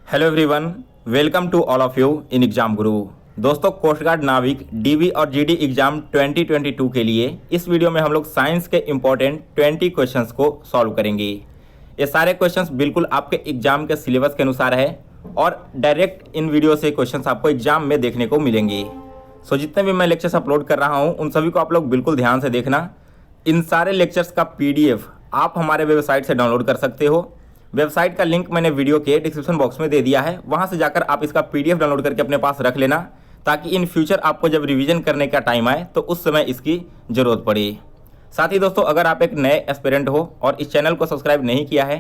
Hello everyone, welcome to all of you in Exam Guru. दोस्तों, coast guard नाविक DV और GD exam 2022 के लिए इस वीडियो में हम लोग साइंस के इम्पोर्टेंट 20 क्वेश्चंस को सॉल्व करेंगे। ये सारे क्वेश्चंस बिल्कुल आपके एग्जाम के सिलेबस के अनुसार है और डायरेक्ट इन वीडियो से क्वेश्चंस आपको एग्जाम में देखने को मिलेंगे। सो जितने भी मैं लेक्चर्स अपलोड कर रहा हूँ उन सभी को आप लोग बिल्कुल ध्यान से देखना। इन सारे लेक्चर्स का PDF आप हमारे वेबसाइट से डाउनलोड कर सकते हो। वेबसाइट का लिंक मैंने वीडियो के डिस्क्रिप्शन बॉक्स में दे दिया है, वहां से जाकर आप इसका PDF डाउनलोड करके अपने पास रख लेना, ताकि इन फ्यूचर आपको जब रिवीजन करने का टाइम आए तो उस समय इसकी ज़रूरत पड़े। साथ ही दोस्तों, अगर आप एक नए एस्पिरेंट हो और इस चैनल को सब्सक्राइब नहीं किया है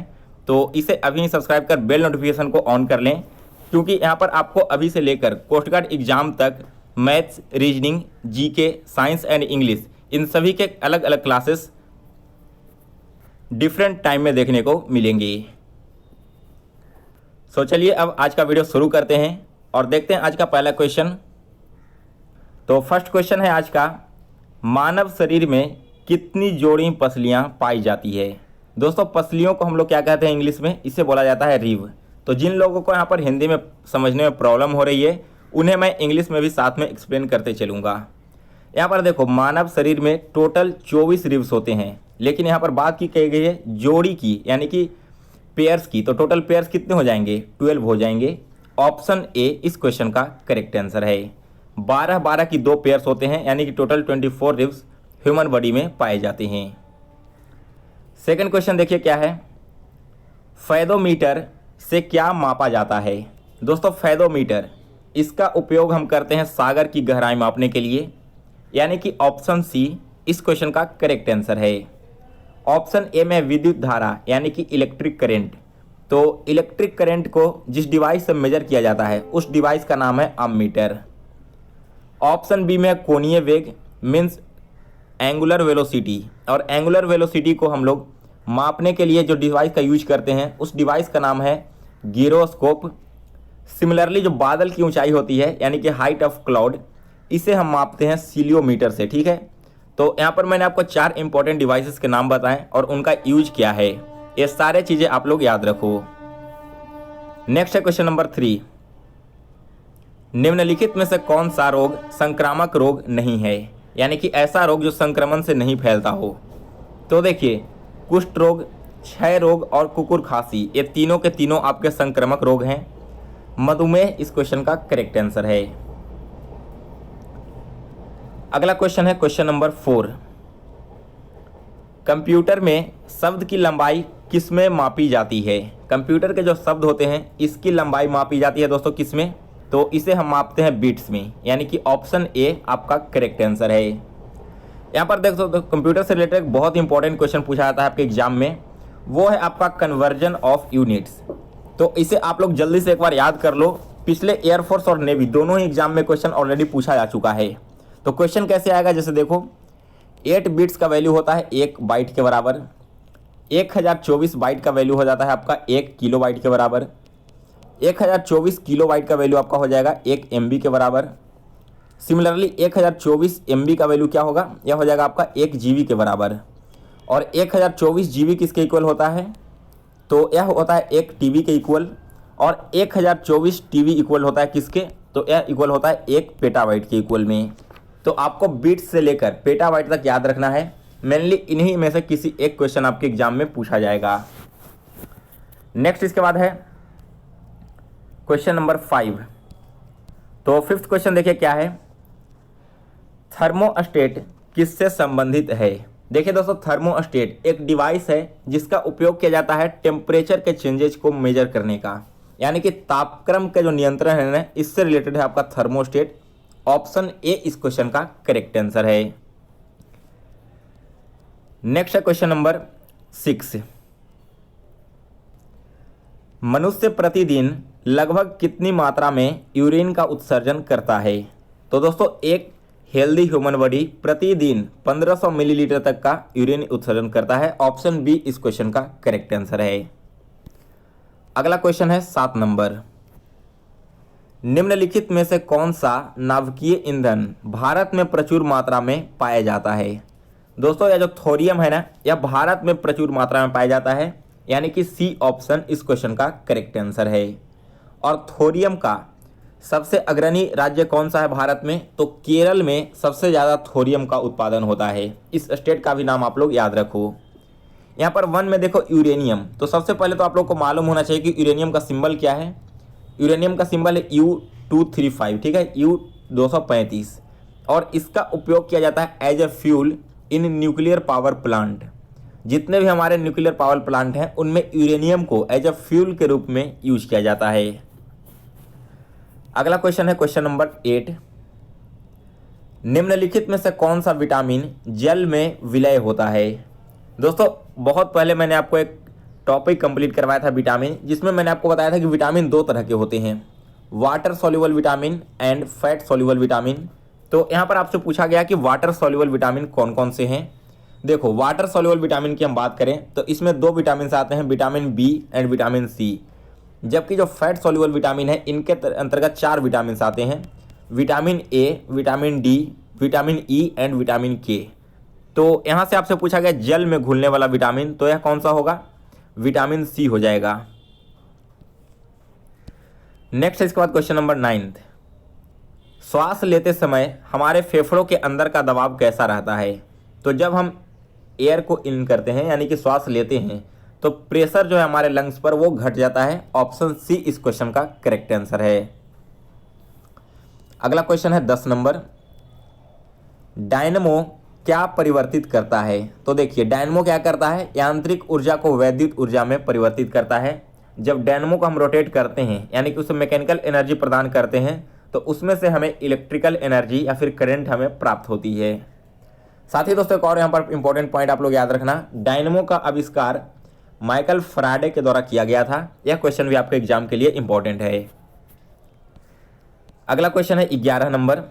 तो इसे अभी सब्सक्राइब कर बेल नोटिफिकेशन को ऑन कर लें, क्योंकि यहाँ पर आपको अभी से लेकर कोस्ट गार्ड एग्जाम तक maths, reasoning, GK, science and English in सभी के अलग अलग क्लासेस डिफरेंट टाइम में देखने को मिलेंगी। सो चलिए अब आज का वीडियो शुरू करते हैं और देखते हैं आज का पहला क्वेश्चन। तो फर्स्ट क्वेश्चन है आज का, मानव शरीर में कितनी जोड़ी पसलियां पाई जाती है। दोस्तों, पसलियों को हम लोग क्या कहते हैं इंग्लिश में, इसे बोला जाता है रिव। तो जिन लोगों को यहाँ पर हिंदी में समझने में प्रॉब्लम हो रही है उन्हें मैं इंग्लिश में भी साथ में एक्सप्लेन करते चलूँगा। यहाँ पर देखो, मानव शरीर में टोटल 24 रिव्स होते हैं, लेकिन यहाँ पर बात की कही गई है जोड़ी की, यानी कि पेयर्स की। तो टोटल पेयर्स कितने हो जाएंगे? 12 हो जाएंगे। ऑप्शन ए इस क्वेश्चन का करेक्ट आंसर है। 12 की 2 पेयर्स होते हैं, यानी कि टोटल 24 रिव्स ह्यूमन बॉडी में पाए जाते हैं। सेकंड क्वेश्चन देखिए क्या है, फैदोमीटर से क्या मापा जाता है। दोस्तों, फैदोमीटर, इसका उपयोग हम करते हैं सागर की गहराई मापने के लिए, यानी कि ऑप्शन सी इस क्वेश्चन का करेक्ट आंसर है। ऑप्शन ए में विद्युत धारा यानी कि इलेक्ट्रिक करंट। तो इलेक्ट्रिक करंट को जिस डिवाइस से मेजर किया जाता है उस डिवाइस का नाम है अमीटर। ऑप्शन बी में कोणीय वेग मीन्स एंगुलर वेलोसिटी, और एंगुलर वेलोसिटी को हम लोग मापने के लिए जो डिवाइस का यूज करते हैं उस डिवाइस का नाम है गिरोस्कोप। सिमिलरली जो बादल की ऊंचाई होती है यानी कि हाइट ऑफ क्लाउड, इसे हम मापते हैं सीलियोमीटर से। ठीक है, तो यहाँ पर मैंने आपको 4 इंपॉर्टेंट डिवाइसेस के नाम बताएं और उनका यूज क्या है, ये सारे चीजें आप लोग याद रखो। नेक्स्ट है क्वेश्चन नंबर 3, निम्नलिखित में से कौन सा रोग संक्रामक रोग नहीं है, यानी कि ऐसा रोग जो संक्रमण से नहीं फैलता हो। तो देखिए, कुष्ठ रोग, क्षय रोग और कुकुर खांसी, ये तीनों के तीनों आपके संक्रामक रोग हैं। मधुमेह इस क्वेश्चन का करेक्ट आंसर है। अगला क्वेश्चन है क्वेश्चन नंबर 4, कंप्यूटर में शब्द की लंबाई किस में मापी जाती है। कंप्यूटर के जो शब्द होते हैं इसकी लंबाई मापी जाती है दोस्तों किस में, तो इसे हम मापते हैं बिट्स में, यानी कि ऑप्शन ए आपका करेक्ट आंसर है। यहाँ पर देख सकते हो, कंप्यूटर से रिलेटेड एक बहुत इंपॉर्टेंट क्वेश्चन पूछा जाता है आपके एग्जाम में, वो है आपका कन्वर्जन ऑफ यूनिट्स। तो इसे आप लोग जल्दी से एक बार याद कर लो, पिछले एयरफोर्स और नेवी दोनों ही एग्जाम में क्वेश्चन ऑलरेडी पूछा जा चुका है। तो क्वेश्चन कैसे आएगा, जैसे देखो 8 बिट्स का वैल्यू होता है 1 बाइट के बराबर, 1024 बाइट का वैल्यू हो जाता है आपका 1 किलो बाइट के बराबर, 1024 किलो बाइट का वैल्यू आपका हो जाएगा 1 MB के बराबर। सिमिलरली 1024 MB का वैल्यू क्या होगा, यह हो जाएगा आपका 1 GB के बराबर। और 1024 GB किसके इक्वल होता है, तो यह होता है 1 TB के इक्वल, और 1024 TB इक्वल होता है किसके, तो यह इक्वल होता है 1 पेटाबाइट के इक्वल में। तो आपको बिट्स से लेकर पेटाबाइट तक याद रखना है, मेनली इन्हीं में से किसी एक क्वेश्चन आपके एग्जाम में पूछा जाएगा। नेक्स्ट इसके बाद है क्वेश्चन नंबर 5। तो 5th क्वेश्चन देखिए क्या है, थर्मोस्टेट किससे संबंधित है। देखिए दोस्तों, थर्मोस्टेट एक डिवाइस है जिसका उपयोग किया जाता है टेम्परेचर के चेंजेस को मेजर करने का, यानी कि तापक्रम के जो नियंत्रण है ना, इससे रिलेटेड है आपका थर्मोस्टेट। ऑप्शन ए इस क्वेश्चन का करेक्ट आंसर है। नेक्स्ट है क्वेश्चन नंबर 6, मनुष्य प्रतिदिन लगभग कितनी मात्रा में यूरिन का उत्सर्जन करता है। तो दोस्तों, एक हेल्दी ह्यूमन बॉडी प्रतिदिन 1500 मिलीलीटर तक का यूरिन उत्सर्जन करता है। ऑप्शन बी इस क्वेश्चन का करेक्ट आंसर है। अगला क्वेश्चन है 7 नंबर, निम्नलिखित में से कौन सा नाभिकीय ईंधन भारत में प्रचुर मात्रा में पाया जाता है। दोस्तों, यह जो थोरियम है ना, यह भारत में प्रचुर मात्रा में पाया जाता है, यानी कि सी ऑप्शन इस क्वेश्चन का करेक्ट आंसर है। और थोरियम का सबसे अग्रणी राज्य कौन सा है भारत में? तो केरल में सबसे ज़्यादा थोरियम का उत्पादन होता है। इस स्टेट का भी नाम आप लोग याद रखो। यहाँ पर 1 में देखो यूरेनियम, तो सबसे पहले तो आप लोग को मालूम होना चाहिए कि यूरेनियम का सिंबल क्या है। यूरेनियम का सिंबल है U235, ठीक है, U235, और इसका उपयोग किया जाता है as a fuel in nuclear power plant. जितने भी हमारे न्यूक्लियर पावर प्लांट हैं उनमें यूरेनियम को एज ए फ्यूल के रूप में यूज किया जाता है। अगला क्वेश्चन है क्वेश्चन नंबर 8। निम्नलिखित में से कौन सा विटामिन जल में विलय होता है? दोस्तों बहुत पहले मैंने आपको एक टॉपिक कंप्लीट करवाया था विटामिन, जिसमें मैंने आपको बताया था कि विटामिन 2 तरह के होते हैं, water soluble vitamin and fat soluble vitamin. तो यहाँ पर आपसे पूछा गया कि वाटर सॉल्युबल विटामिन कौन कौन से हैं। देखो वाटर सॉल्युबल विटामिन की हम बात करें तो इसमें 2 विटामिन आते हैं, vitamin B and vitamin C. जबकि जो फैट सॉल्युबल विटामिन है इनके अंतर्गत 4 विटामिन आते हैं, vitamin A, vitamin D, vitamin E and vitamin के। तो यहाँ से आपसे पूछा गया जल में घुलने वाला विटामिन, तो यह कौन सा होगा? विटामिन सी हो जाएगा। नेक्स्ट इसके बाद क्वेश्चन नंबर 9। श्वास लेते समय हमारे फेफड़ों के अंदर का दबाव कैसा रहता है? तो जब हम एयर को इन करते हैं यानी कि श्वास लेते हैं तो प्रेशर जो है हमारे लंग्स पर वो घट जाता है। ऑप्शन सी इस क्वेश्चन का करेक्ट आंसर है। अगला क्वेश्चन है 10 नंबर। डायनमो क्या परिवर्तित करता है? तो देखिए डायनमो क्या करता है, यांत्रिक ऊर्जा को वैद्युत ऊर्जा में परिवर्तित करता है। जब डायनमो को हम रोटेट करते हैं यानी कि उसे मैकेनिकल एनर्जी प्रदान करते हैं तो उसमें से हमें इलेक्ट्रिकल एनर्जी या फिर करंट हमें प्राप्त होती है। साथ ही दोस्तों एक और यहाँ पर इंपॉर्टेंट पॉइंट आप लोग याद रखना, डायनमो का आविष्कार माइकल फैराडे के द्वारा किया गया था। यह क्वेश्चन भी आपके एग्जाम के लिए इंपॉर्टेंट है। अगला क्वेश्चन है 11 नंबर।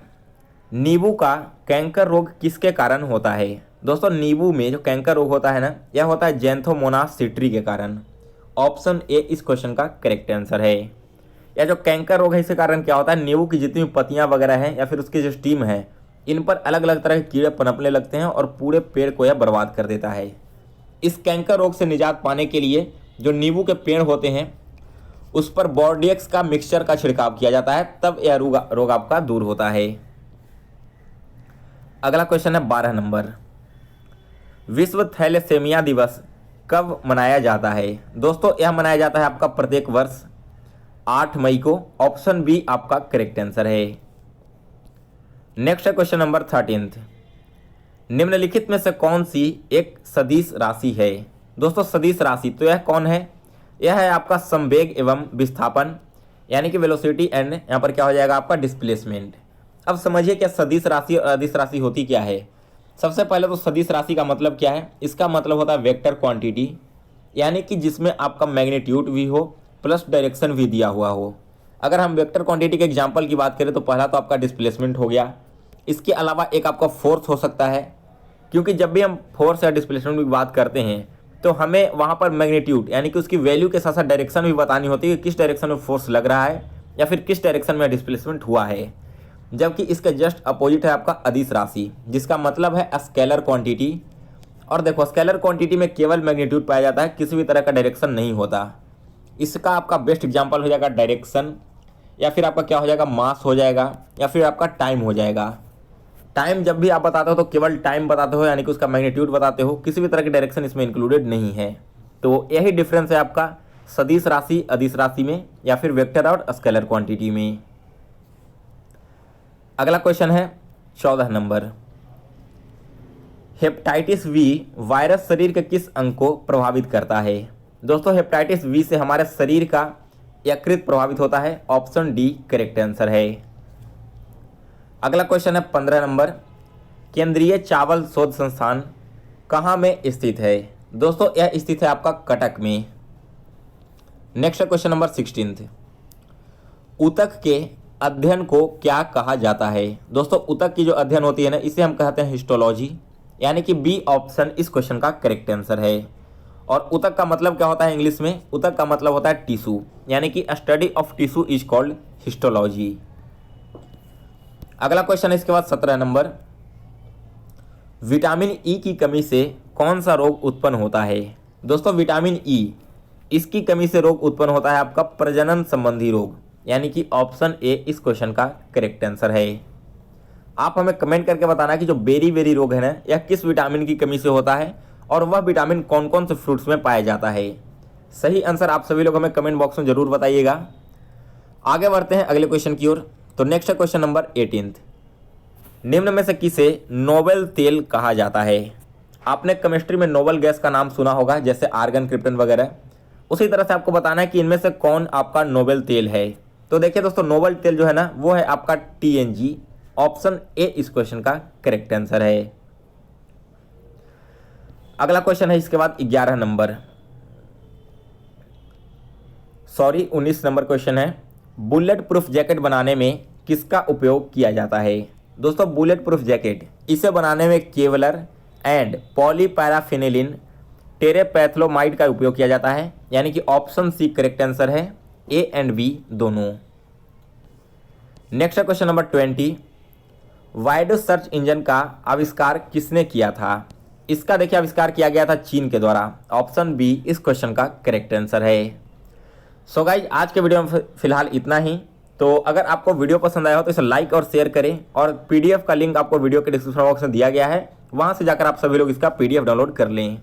नींबू का कैंकर रोग किसके कारण होता है? दोस्तों नींबू में जो कैंकर रोग होता है ना, यह होता है जैंथोमोनास सिट्री के कारण। ऑप्शन ए इस क्वेश्चन का करेक्ट आंसर है। यह जो कैंकर रोग है इसके कारण क्या होता है, नींबू की जितनी पत्तियां वगैरह हैं या फिर उसकी जो स्टीम है इन पर अलग अलग तरह के कीड़े पनपने लगते हैं और पूरे पेड़ को यह बर्बाद कर देता है। इस कैंकर रोग से निजात पाने के लिए जो नींबू के पेड़ होते हैं उस पर बोर्डियक्स का मिक्सचर का छिड़काव किया जाता है, तब यह रोग आपका दूर होता है। अगला क्वेश्चन है 12 नंबर। विश्व थैलेसेमिया दिवस कब मनाया जाता है? दोस्तों यह मनाया जाता है आपका प्रत्येक वर्ष 8 मई को। ऑप्शन बी आपका करेक्ट आंसर है। नेक्स्ट है क्वेश्चन नंबर 13। निम्नलिखित में से कौन सी एक सदिश राशि है? दोस्तों सदिश राशि तो यह कौन है? यह है आपका संवेग एवं विस्थापन यानी कि वेलोसिटी एंड यहाँ पर क्या हो जाएगा आपका डिस्प्लेसमेंट। अब समझिए क्या सदिश राशि और अदिश राशि होती क्या है। सबसे पहले तो सदिश राशि का मतलब क्या है, इसका मतलब होता है वेक्टर क्वांटिटी, यानी कि जिसमें आपका मैग्नीट्यूड भी हो प्लस डायरेक्शन भी दिया हुआ हो। अगर हम वेक्टर क्वांटिटी के एग्जांपल की बात करें तो पहला तो आपका डिस्प्लेसमेंट हो गया, इसके अलावा एक आपका फोर्स हो सकता है, क्योंकि जब भी हम फोर्स या डिस्प्लेसमेंट की बात करते हैं तो हमें वहाँ पर मैग्नीट्यूड यानी कि उसकी वैल्यू के साथ साथ डायरेक्शन भी बतानी होती है कि किस डायरेक्शन में फोर्स लग रहा है या फिर किस डायरेक्शन में डिस्प्लेसमेंट हुआ है। जबकि इसके जस्ट अपोजिट है आपका अदिश राशि, जिसका मतलब है स्केलर क्वांटिटी। और देखो स्केलर क्वांटिटी में केवल मैग्नीट्यूड पाया जाता है, किसी भी तरह का डायरेक्शन नहीं होता। इसका आपका बेस्ट एग्जांपल हो जाएगा डायरेक्शन, या फिर आपका क्या हो जाएगा मास हो जाएगा, या फिर आपका टाइम हो जाएगा। टाइम जब भी आप बताते हो तो केवल टाइम बताते हो यानी कि उसका मैग्नीट्यूड बताते हो, किसी भी तरह की डायरेक्शन इसमें इंक्लूडेड नहीं है। तो यही डिफरेंस है आपका सदिश राशि अदिश राशि में या फिर वेक्टर और स्केलर क्वांटिटी में। अगला क्वेश्चन है 14 नंबर। हेपेटाइटिस वी वायरस शरीर के किस अंग को प्रभावित करता है? दोस्तों हेपेटाइटिस वी से हमारे शरीर का यकृत प्रभावित होता है। ऑप्शन डी करेक्ट आंसर है। अगला क्वेश्चन है 15 नंबर। केंद्रीय चावल शोध संस्थान कहाँ में स्थित है? दोस्तों यह स्थित है आपका कटक में। Next question number 16। ऊतक के अध्ययन को क्या कहा जाता है? दोस्तों ऊतक की जो अध्ययन होती है ना, इसे हम कहते हैं हिस्टोलॉजी, यानी कि बी ऑप्शन इस क्वेश्चन का करेक्ट आंसर है। और ऊतक का मतलब क्या होता है इंग्लिश में? ऊतक का मतलब होता है टिश्यू, यानी कि study of tissue is called histology. अगला क्वेश्चन है इसके बाद 17 नंबर। विटामिन ई की कमी से कौन सा रोग उत्पन्न होता है? दोस्तों विटामिन ई इसकी कमी से रोग उत्पन्न होता है आपका प्रजनन संबंधी रोग, यानी कि ऑप्शन ए इस क्वेश्चन का करेक्ट आंसर है। आप हमें कमेंट करके बताना कि जो बेरी बेरी रोग है ना, यह किस विटामिन की कमी से होता है और वह विटामिन कौन कौन से फ्रूट्स में पाया जाता है। सही आंसर आप सभी लोग हमें कमेंट बॉक्स में जरूर बताइएगा। आगे बढ़ते हैं अगले क्वेश्चन की ओर। तो नेक्स्ट है क्वेश्चन नंबर 18। निम्न में से किसे नोबेल तेल कहा जाता है? आपने केमिस्ट्री में नोबेल गैस का नाम सुना होगा, जैसे आर्गन, क्रिप्टन वगैरह। उसी तरह से आपको बताना है कि इनमें से कौन आपका नोबेल तेल है। तो देखिए दोस्तों, नोबेल तेल जो है ना, वो है आपका TNG। ऑप्शन ए इस क्वेश्चन का करेक्ट आंसर है। अगला क्वेश्चन है इसके बाद 11 नंबर, सॉरी 19 नंबर क्वेश्चन है। बुलेट प्रूफ जैकेट बनाने में किसका उपयोग किया जाता है? दोस्तों, बुलेट प्रूफ जैकेट इसे बनाने में केवलर एंड पॉलीपैराफिनिलिन टेरेपैथलोमाइड का उपयोग किया जाता है, यानी कि ऑप्शन सी करेक्ट आंसर है, ए एंड बी दोनों। Next question number 20। वाइडो सर्च इंजन का आविष्कार किसने किया था? इसका देखिए आविष्कार किया गया था चीन के द्वारा। ऑप्शन बी इस क्वेश्चन का करेक्ट आंसर है। सो गाइज, आज के वीडियो में फिलहाल इतना ही। तो अगर आपको वीडियो पसंद आया हो तो इसे लाइक और शेयर करें, और PDF का लिंक आपको वीडियो के डिस्क्रिप्शन बॉक्स में दिया गया है, वहां से जाकर आप सभी लोग इसका PDF डाउनलोड कर लें।